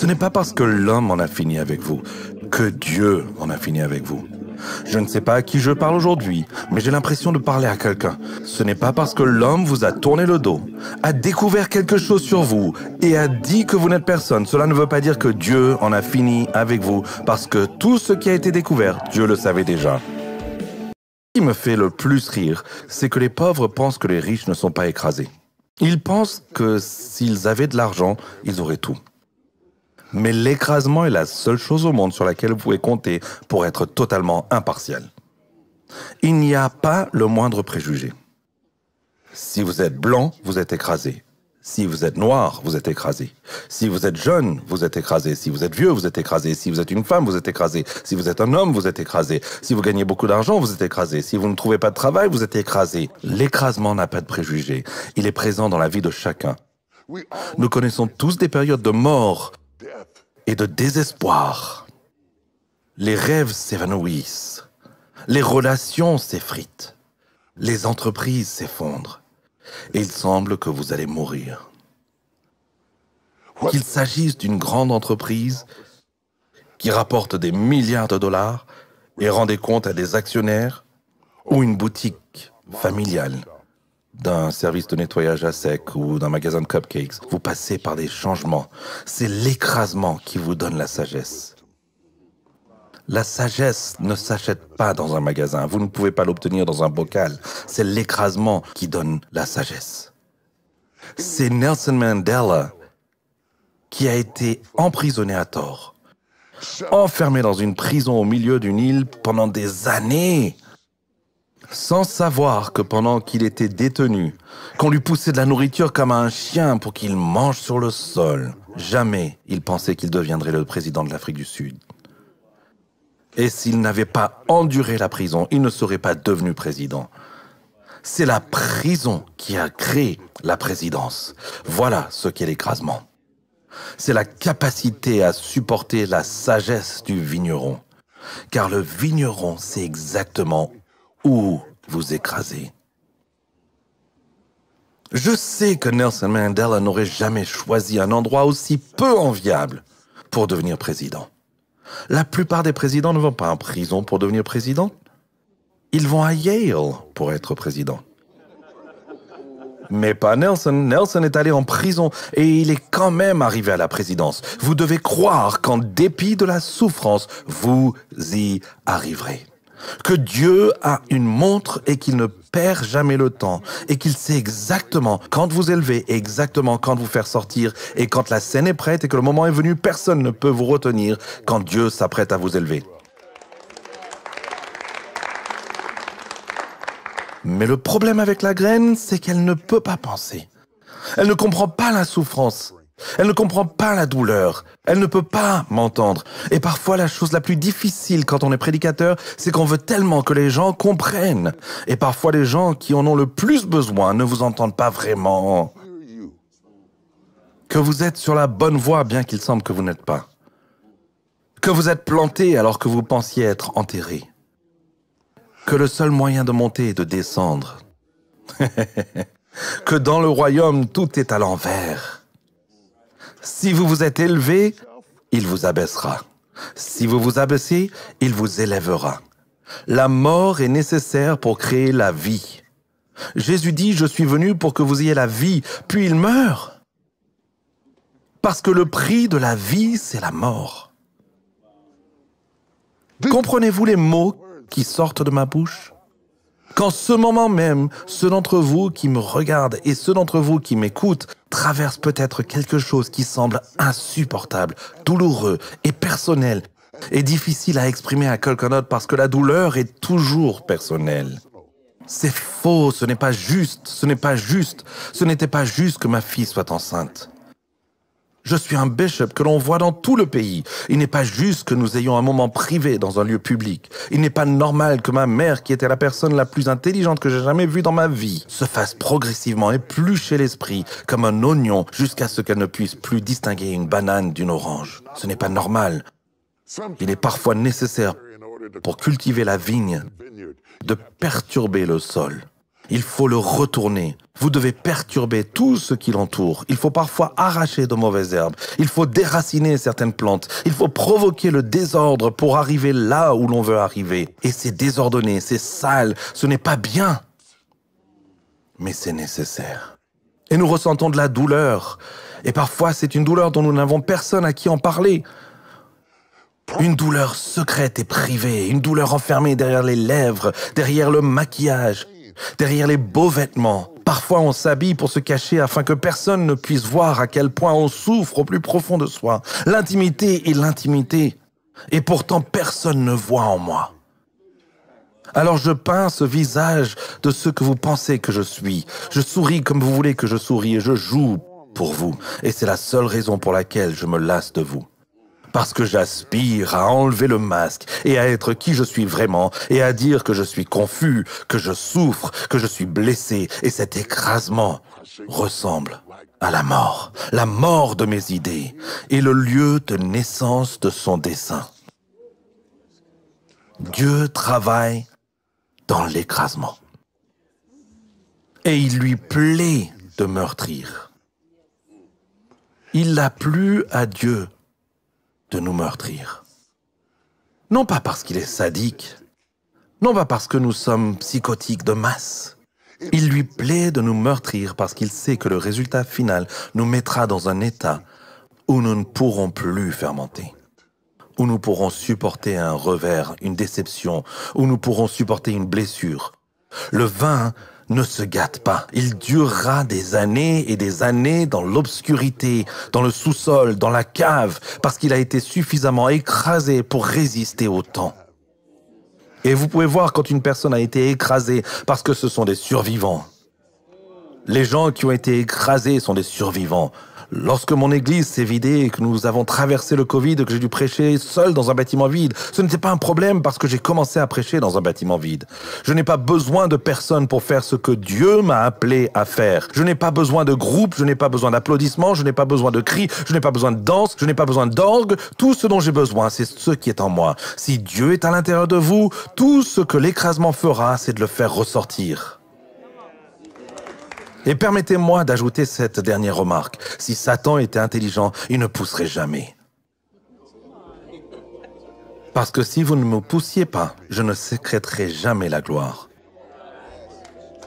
Ce n'est pas parce que l'homme en a fini avec vous que Dieu en a fini avec vous. Je ne sais pas à qui je parle aujourd'hui, mais j'ai l'impression de parler à quelqu'un. Ce n'est pas parce que l'homme vous a tourné le dos, a découvert quelque chose sur vous et a dit que vous n'êtes personne. Cela ne veut pas dire que Dieu en a fini avec vous, parce que tout ce qui a été découvert, Dieu le savait déjà. Ce qui me fait le plus rire, c'est que les pauvres pensent que les riches ne sont pas écrasés. Ils pensent que s'ils avaient de l'argent, ils auraient tout. Mais l'écrasement est la seule chose au monde sur laquelle vous pouvez compter pour être totalement impartial. Il n'y a pas le moindre préjugé. Si vous êtes blanc, vous êtes écrasé. Si vous êtes noir, vous êtes écrasé. Si vous êtes jeune, vous êtes écrasé. Si vous êtes vieux, vous êtes écrasé. Si vous êtes une femme, vous êtes écrasé. Si vous êtes un homme, vous êtes écrasé. Si vous gagnez beaucoup d'argent, vous êtes écrasé. Si vous ne trouvez pas de travail, vous êtes écrasé. L'écrasement n'a pas de préjugé. Il est présent dans la vie de chacun. Nous connaissons tous des périodes de mort et de désespoir. Les rêves s'évanouissent. Les relations s'effritent. Les entreprises s'effondrent. Et il semble que vous allez mourir. Qu'il s'agisse d'une grande entreprise qui rapporte des milliards de dollars et rend des comptes à des actionnaires, ou une boutique familiale d'un service de nettoyage à sec ou d'un magasin de cupcakes, vous passez par des changements. C'est l'écrasement qui vous donne la sagesse. La sagesse ne s'achète pas dans un magasin. Vous ne pouvez pas l'obtenir dans un bocal. C'est l'écrasement qui donne la sagesse. C'est Nelson Mandela qui a été emprisonné à tort, enfermé dans une prison au milieu d'une île pendant des années, sans savoir que pendant qu'il était détenu, qu'on lui poussait de la nourriture comme à un chien pour qu'il mange sur le sol, jamais il pensait qu'il deviendrait le président de l'Afrique du Sud. Et s'il n'avait pas enduré la prison, il ne serait pas devenu président. C'est la prison qui a créé la présidence. Voilà ce qu'est l'écrasement. C'est la capacité à supporter la sagesse du vigneron. Car le vigneron sait exactement où vous écrasez. Je sais que Nelson Mandela n'aurait jamais choisi un endroit aussi peu enviable pour devenir président. La plupart des présidents ne vont pas en prison pour devenir président. Ils vont à Yale pour être président. Mais pas Nelson. Nelson est allé en prison et il est quand même arrivé à la présidence. Vous devez croire qu'en dépit de la souffrance, vous y arriverez. Que Dieu a une montre et qu'il ne perd jamais le temps et qu'il sait exactement quand vous élever, exactement quand vous faire sortir et quand la scène est prête et que le moment est venu, personne ne peut vous retenir quand Dieu s'apprête à vous élever. Mais le problème avec la graine, c'est qu'elle ne peut pas penser. Elle ne comprend pas la souffrance. Elle ne comprend pas la douleur. Elle ne peut pas m'entendre. Et parfois, la chose la plus difficile quand on est prédicateur, c'est qu'on veut tellement que les gens comprennent. Et parfois, les gens qui en ont le plus besoin ne vous entendent pas vraiment. Que vous êtes sur la bonne voie, bien qu'il semble que vous n'êtes pas. Que vous êtes planté alors que vous pensiez être enterré. Que le seul moyen de monter est de descendre. Que dans le royaume, tout est à l'envers. Si vous vous êtes élevé, il vous abaissera. Si vous vous abaissez, il vous élèvera. La mort est nécessaire pour créer la vie. Jésus dit, je suis venu pour que vous ayez la vie, puis il meurt. Parce que le prix de la vie, c'est la mort. Comprenez-vous les mots qui sortent de ma bouche? Qu'en ce moment même, ceux d'entre vous qui me regardent et ceux d'entre vous qui m'écoutent traversent peut-être quelque chose qui semble insupportable, douloureux et personnel, et difficile à exprimer à quelqu'un d'autre parce que la douleur est toujours personnelle. C'est faux, ce n'est pas juste, ce n'est pas juste, ce n'était pas juste que ma fille soit enceinte. Je suis un bishop que l'on voit dans tout le pays. Il n'est pas juste que nous ayons un moment privé dans un lieu public. Il n'est pas normal que ma mère, qui était la personne la plus intelligente que j'ai jamais vue dans ma vie, se fasse progressivement éplucher l'esprit comme un oignon jusqu'à ce qu'elle ne puisse plus distinguer une banane d'une orange. Ce n'est pas normal. Il est parfois nécessaire, pour cultiver la vigne, de perturber le sol. Il faut le retourner. Vous devez perturber tout ce qui l'entoure. Il faut parfois arracher de mauvaises herbes. Il faut déraciner certaines plantes. Il faut provoquer le désordre pour arriver là où l'on veut arriver. Et c'est désordonné, c'est sale, ce n'est pas bien. Mais c'est nécessaire. Et nous ressentons de la douleur. Et parfois, c'est une douleur dont nous n'avons personne à qui en parler. Une douleur secrète et privée, une douleur enfermée derrière les lèvres, derrière le maquillage, derrière les beaux vêtements. Parfois, on s'habille pour se cacher afin que personne ne puisse voir à quel point on souffre au plus profond de soi. L'intimité est l'intimité. Et pourtant, personne ne voit en moi. Alors je peins ce visage de ce que vous pensez que je suis. Je souris comme vous voulez que je sourie et je joue pour vous. Et c'est la seule raison pour laquelle je me lasse de vous. Parce que j'aspire à enlever le masque et à être qui je suis vraiment et à dire que je suis confus, que je souffre, que je suis blessé. Et cet écrasement ressemble à la mort de mes idées et le lieu de naissance de son dessein. Dieu travaille dans l'écrasement. Et il lui plaît de meurtrir. Il a plu à Dieu de nous meurtrir. Non pas parce qu'il est sadique, non pas parce que nous sommes psychotiques de masse. Il lui plaît de nous meurtrir parce qu'il sait que le résultat final nous mettra dans un état où nous ne pourrons plus fermenter, où nous pourrons supporter un revers, une déception, où nous pourrons supporter une blessure. Le vin ne se gâte pas. Il durera des années et des années dans l'obscurité, dans le sous-sol, dans la cave, parce qu'il a été suffisamment écrasé pour résister au temps. Et vous pouvez voir quand une personne a été écrasée, parce que ce sont des survivants. Les gens qui ont été écrasés sont des survivants. Lorsque mon église s'est vidée et que nous avons traversé le Covid, que j'ai dû prêcher seul dans un bâtiment vide, ce n'était pas un problème parce que j'ai commencé à prêcher dans un bâtiment vide. Je n'ai pas besoin de personne pour faire ce que Dieu m'a appelé à faire. Je n'ai pas besoin de groupe, je n'ai pas besoin d'applaudissements, je n'ai pas besoin de cris, je n'ai pas besoin de danse, je n'ai pas besoin d'orgue. Tout ce dont j'ai besoin, c'est ce qui est en moi. Si Dieu est à l'intérieur de vous, tout ce que l'écrasement fera, c'est de le faire ressortir. Et permettez-moi d'ajouter cette dernière remarque. Si Satan était intelligent, il ne pousserait jamais. Parce que si vous ne me poussiez pas, je ne sécréterais jamais la gloire.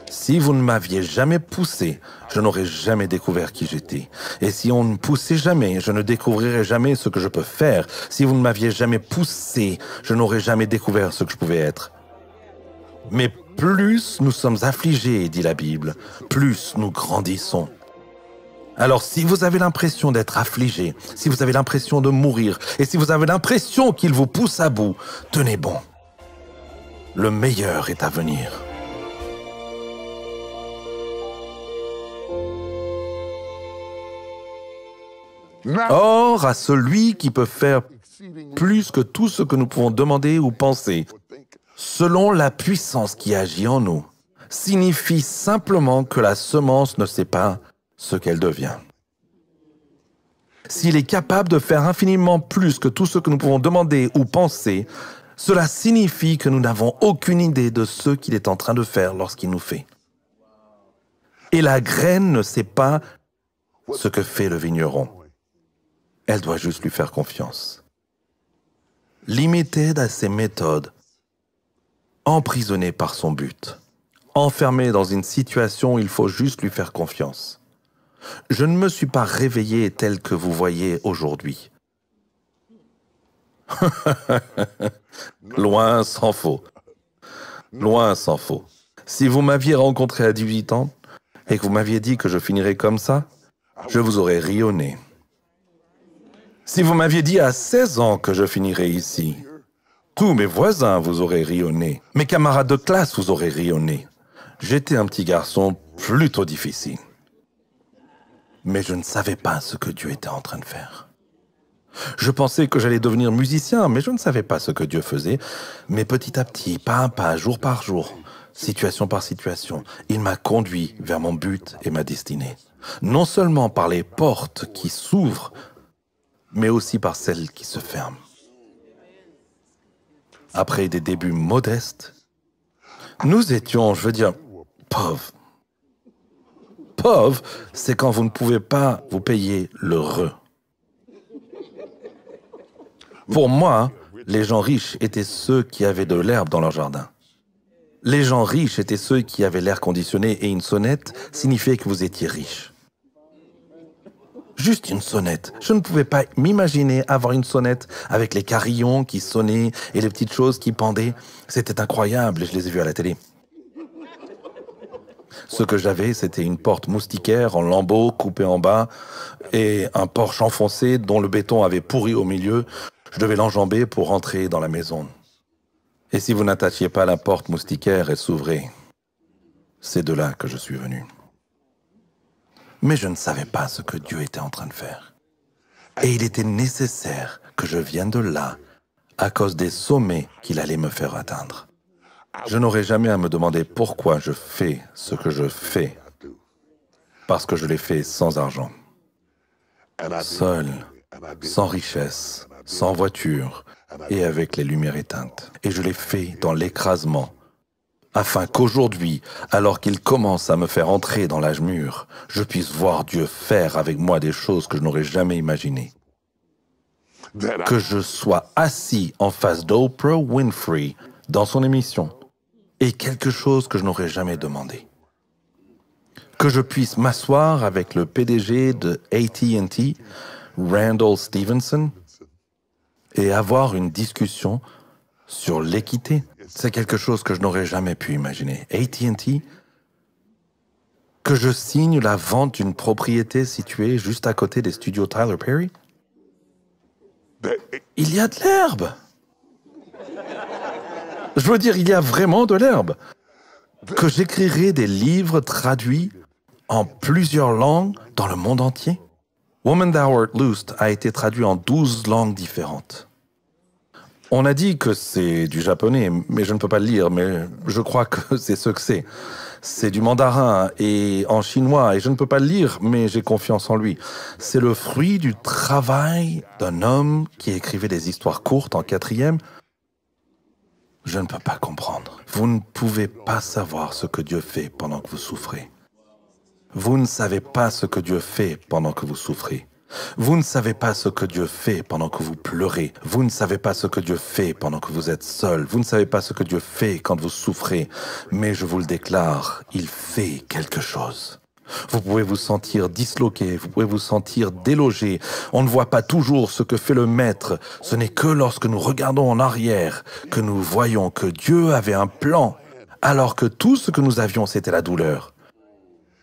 Si vous ne m'aviez jamais poussé, je n'aurais jamais découvert qui j'étais. Et si on ne me poussait jamais, je ne découvrirais jamais ce que je peux faire. Si vous ne m'aviez jamais poussé, je n'aurais jamais découvert ce que je pouvais être. Mais plus nous sommes affligés, dit la Bible, plus nous grandissons. Alors si vous avez l'impression d'être affligé, si vous avez l'impression de mourir, et si vous avez l'impression qu'il vous pousse à bout, tenez bon. Le meilleur est à venir. Or, à celui qui peut faire plus que tout ce que nous pouvons demander ou penser, selon la puissance qui agit en nous, signifie simplement que la semence ne sait pas ce qu'elle devient. S'il est capable de faire infiniment plus que tout ce que nous pouvons demander ou penser, cela signifie que nous n'avons aucune idée de ce qu'il est en train de faire lorsqu'il nous fait. Et la graine ne sait pas ce que fait le vigneron. Elle doit juste lui faire confiance. Limitée à ses méthodes, emprisonné par son but, enfermé dans une situation où il faut juste lui faire confiance. Je ne me suis pas réveillé tel que vous voyez aujourd'hui. Loin s'en faut. Loin s'en faut. Si vous m'aviez rencontré à 18 ans et que vous m'aviez dit que je finirais comme ça, je vous aurais ri au nez. Si vous m'aviez dit à 16 ans que je finirais ici, tous mes voisins vous auraient ri au nez. Mes camarades de classe vous auraient ri au nez. J'étais un petit garçon plutôt difficile. Mais je ne savais pas ce que Dieu était en train de faire. Je pensais que j'allais devenir musicien, mais je ne savais pas ce que Dieu faisait. Mais petit à petit, pas à pas, jour par jour, situation par situation, il m'a conduit vers mon but et ma destinée. Non seulement par les portes qui s'ouvrent, mais aussi par celles qui se ferment. Après des débuts modestes, nous étions, je veux dire, pauvre. Pauvre, c'est quand vous ne pouvez pas vous payer l'heureux. Pour moi, les gens riches étaient ceux qui avaient de l'herbe dans leur jardin. Les gens riches étaient ceux qui avaient l'air conditionné et une sonnette signifiait que vous étiez riche. Juste une sonnette. Je ne pouvais pas m'imaginer avoir une sonnette avec les carillons qui sonnaient et les petites choses qui pendaient. C'était incroyable et je les ai vus à la télé. Ce que j'avais, c'était une porte moustiquaire en lambeaux coupée en bas et un porche enfoncé dont le béton avait pourri au milieu. Je devais l'enjamber pour rentrer dans la maison. Et si vous n'attachiez pas la porte moustiquaire, elle s'ouvrait. C'est de là que je suis venu. Mais je ne savais pas ce que Dieu était en train de faire. Et il était nécessaire que je vienne de là à cause des sommets qu'il allait me faire atteindre. Je n'aurais jamais à me demander pourquoi je fais ce que je fais, parce que je l'ai fait sans argent, seul, sans richesse, sans voiture et avec les lumières éteintes. Et je l'ai fait dans l'écrasement, afin qu'aujourd'hui, alors qu'il commence à me faire entrer dans l'âge mûr, je puisse voir Dieu faire avec moi des choses que je n'aurais jamais imaginées. Que je sois assis en face d'Oprah Winfrey dans son émission est quelque chose que je n'aurais jamais demandé. Que je puisse m'asseoir avec le PDG de AT&T, Randall Stevenson, et avoir une discussion sur l'équité, c'est quelque chose que je n'aurais jamais pu imaginer. AT&T, que je signe la vente d'une propriété située juste à côté des studios Tyler Perry. Il y a de l'herbe. Je veux dire, il y a vraiment de l'herbe. Que j'écrirai des livres traduits en plusieurs langues dans le monde entier. Woman Thou Art Loosed a été traduit en 12 langues différentes. On a dit que c'est du japonais, mais je ne peux pas le lire, mais je crois que c'est ce que c'est. C'est du mandarin et en chinois, et je ne peux pas le lire, mais j'ai confiance en lui. C'est le fruit du travail d'un homme qui écrivait des histoires courtes en 4e. Je ne peux pas comprendre. Vous ne pouvez pas savoir ce que Dieu fait pendant que vous souffrez. Vous ne savez pas ce que Dieu fait pendant que vous souffrez. Vous ne savez pas ce que Dieu fait pendant que vous pleurez. Vous ne savez pas ce que Dieu fait pendant que vous êtes seul. Vous ne savez pas ce que Dieu fait quand vous souffrez. Mais je vous le déclare, il fait quelque chose. Vous pouvez vous sentir disloqué, vous pouvez vous sentir délogé. On ne voit pas toujours ce que fait le Maître. Ce n'est que lorsque nous regardons en arrière que nous voyons que Dieu avait un plan, alors que tout ce que nous avions, c'était la douleur.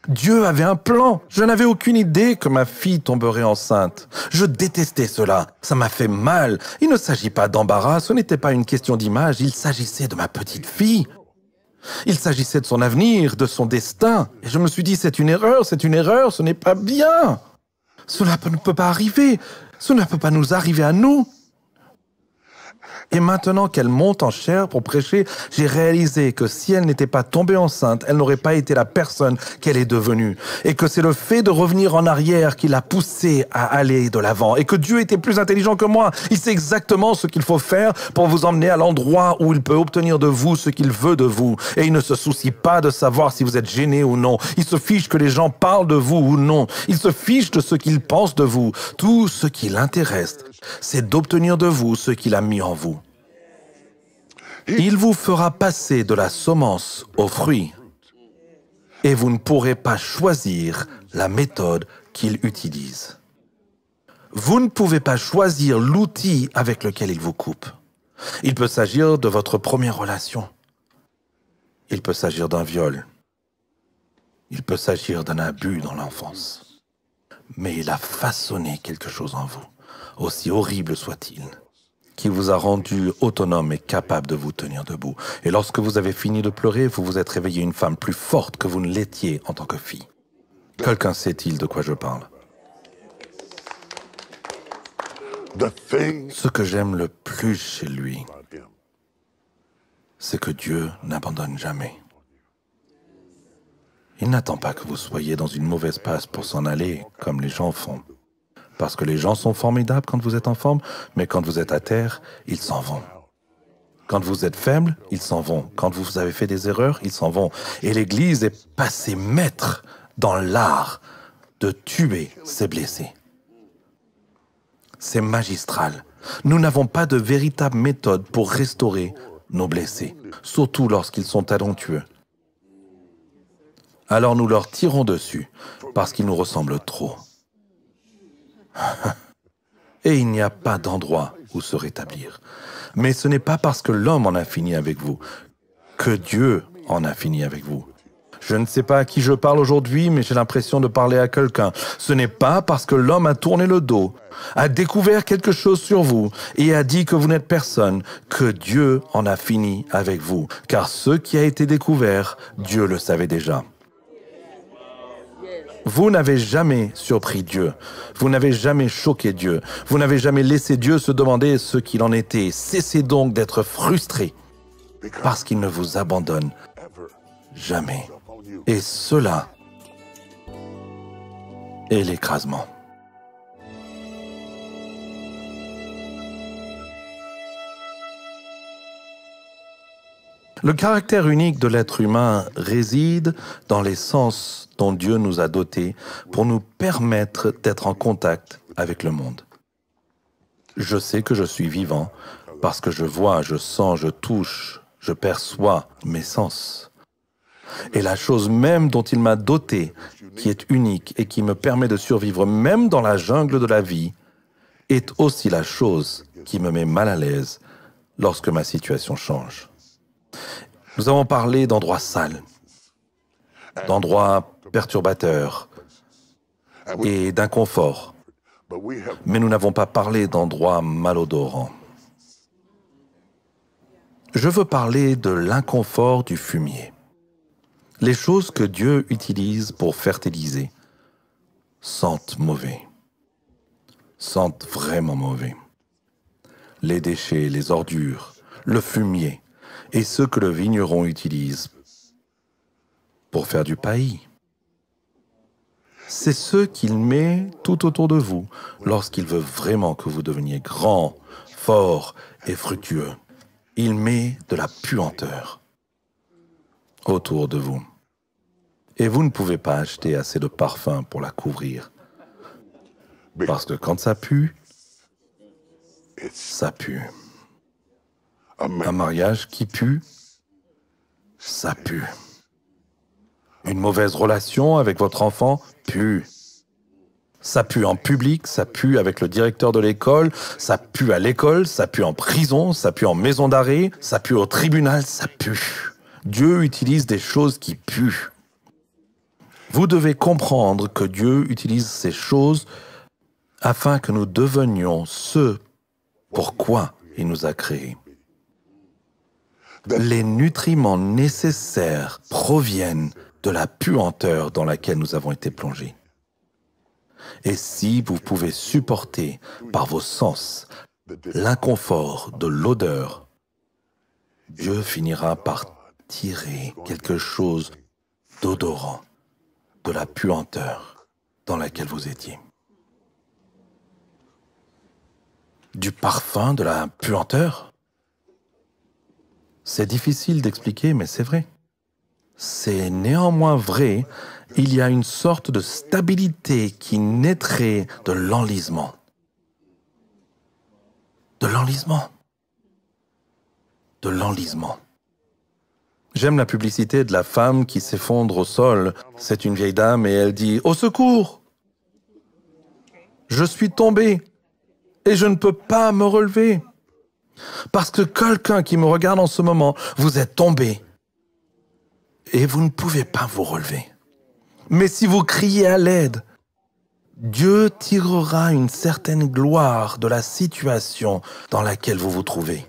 Dieu avait un plan. Je n'avais aucune idée que ma fille tomberait enceinte. Je détestais cela. Ça m'a fait mal. Il ne s'agit pas d'embarras, ce n'était pas une question d'image, il s'agissait de ma petite fille. Il s'agissait de son avenir, de son destin. Et je me suis dit, c'est une erreur, ce n'est pas bien. Cela ne peut pas arriver. Cela ne peut pas nous arriver à nous. Et maintenant qu'elle monte en chair pour prêcher, j'ai réalisé que si elle n'était pas tombée enceinte, elle n'aurait pas été la personne qu'elle est devenue. Et que c'est le fait de revenir en arrière qui l'a poussée à aller de l'avant. Et que Dieu était plus intelligent que moi. Il sait exactement ce qu'il faut faire pour vous emmener à l'endroit où il peut obtenir de vous ce qu'il veut de vous. Et il ne se soucie pas de savoir si vous êtes gêné ou non. Il se fiche que les gens parlent de vous ou non. Il se fiche de ce qu'ils pensent de vous. Tout ce qui l'intéresse, c'est d'obtenir de vous ce qu'il a mis en vous. Il vous fera passer de la semence au fruit, et vous ne pourrez pas choisir la méthode qu'il utilise. Vous ne pouvez pas choisir l'outil avec lequel il vous coupe. Il peut s'agir de votre première relation. Il peut s'agir d'un viol. Il peut s'agir d'un abus dans l'enfance. Mais il a façonné quelque chose en vous, aussi horrible soit-il, qui vous a rendu autonome et capable de vous tenir debout. Et lorsque vous avez fini de pleurer, vous vous êtes réveillé une femme plus forte que vous ne l'étiez en tant que fille. Quelqu'un sait-il de quoi je parle? Ce que j'aime le plus chez lui, c'est que Dieu n'abandonne jamais. Il n'attend pas que vous soyez dans une mauvaise passe pour s'en aller, comme les gens font. Parce que les gens sont formidables quand vous êtes en forme, mais quand vous êtes à terre, ils s'en vont. Quand vous êtes faible, ils s'en vont. Quand vous avez fait des erreurs, ils s'en vont. Et l'Église est passée maître dans l'art de tuer ses blessés. C'est magistral. Nous n'avons pas de véritable méthode pour restaurer nos blessés, surtout lorsqu'ils sont talentueux. Alors nous leur tirons dessus parce qu'ils nous ressemblent trop. Et il n'y a pas d'endroit où se rétablir. Mais ce n'est pas parce que l'homme en a fini avec vous que Dieu en a fini avec vous. Je ne sais pas à qui je parle aujourd'hui, mais j'ai l'impression de parler à quelqu'un. Ce n'est pas parce que l'homme a tourné le dos, a découvert quelque chose sur vous et a dit que vous n'êtes personne, que Dieu en a fini avec vous. Car ce qui a été découvert, Dieu le savait déjà. Vous n'avez jamais surpris Dieu. Vous n'avez jamais choqué Dieu. Vous n'avez jamais laissé Dieu se demander ce qu'il en était. Cessez donc d'être frustré parce qu'il ne vous abandonne jamais. Et cela est l'écrasement. Le caractère unique de l'être humain réside dans les sens dont Dieu nous a dotés pour nous permettre d'être en contact avec le monde. Je sais que je suis vivant parce que je vois, je sens, je touche, je perçois mes sens. Et la chose même dont il m'a doté, qui est unique et qui me permet de survivre même dans la jungle de la vie, est aussi la chose qui me met mal à l'aise lorsque ma situation change. Nous avons parlé d'endroits sales, d'endroits perturbateurs et d'inconfort, mais nous n'avons pas parlé d'endroits malodorants. Je veux parler de l'inconfort du fumier. Les choses que Dieu utilise pour fertiliser sentent mauvais, sentent vraiment mauvais. Les déchets, les ordures, le fumier et ceux que le vigneron utilise pour faire du paillis. C'est ce qu'il met tout autour de vous lorsqu'il veut vraiment que vous deveniez grand, fort et fructueux. Il met de la puanteur autour de vous. Et vous ne pouvez pas acheter assez de parfum pour la couvrir. Parce que quand ça pue, ça pue. Un mariage qui pue, ça pue. Une mauvaise relation avec votre enfant pue. Ça pue en public, ça pue avec le directeur de l'école, ça pue à l'école, ça pue en prison, ça pue en maison d'arrêt, ça pue au tribunal, ça pue. Dieu utilise des choses qui puent. Vous devez comprendre que Dieu utilise ces choses afin que nous devenions ce pourquoi il nous a créés. Les nutriments nécessaires proviennent de la puanteur dans laquelle nous avons été plongés. Et si vous pouvez supporter par vos sens l'inconfort de l'odeur, Dieu finira par tirer quelque chose d'odorant de la puanteur dans laquelle vous étiez. Du parfum, de la puanteur? C'est difficile d'expliquer, mais c'est vrai. C'est néanmoins vrai, il y a une sorte de stabilité qui naîtrait de l'enlisement. De l'enlisement. De l'enlisement. J'aime la publicité de la femme qui s'effondre au sol. C'est une vieille dame et elle dit « Au secours! Je suis tombée et je ne peux pas me relever. Parce que quelqu'un qui me regarde en ce moment, vous êtes tombé et vous ne pouvez pas vous relever. Mais si vous criez à l'aide, Dieu tirera une certaine gloire de la situation dans laquelle vous vous trouvez,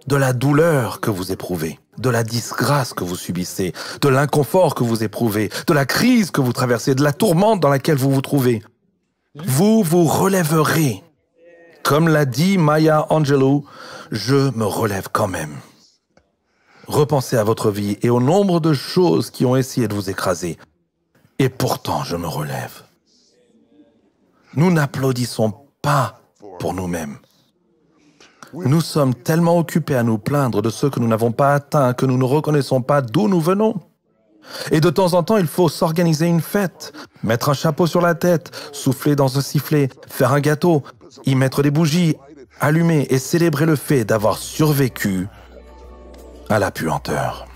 de la douleur que vous éprouvez, de la disgrâce que vous subissez, de l'inconfort que vous éprouvez, de la crise que vous traversez, de la tourmente dans laquelle vous vous trouvez. Vous vous relèverez. Comme l'a dit Maya Angelou, je me relève quand même. Repensez à votre vie et au nombre de choses qui ont essayé de vous écraser. Et pourtant, je me relève. Nous n'applaudissons pas pour nous-mêmes. Nous sommes tellement occupés à nous plaindre de ce que nous n'avons pas atteint que nous ne reconnaissons pas d'où nous venons. Et de temps en temps, il faut s'organiser une fête, mettre un chapeau sur la tête, souffler dans un sifflet, faire un gâteau, y mettre des bougies, allumer et célébrer le fait d'avoir survécu à la puanteur.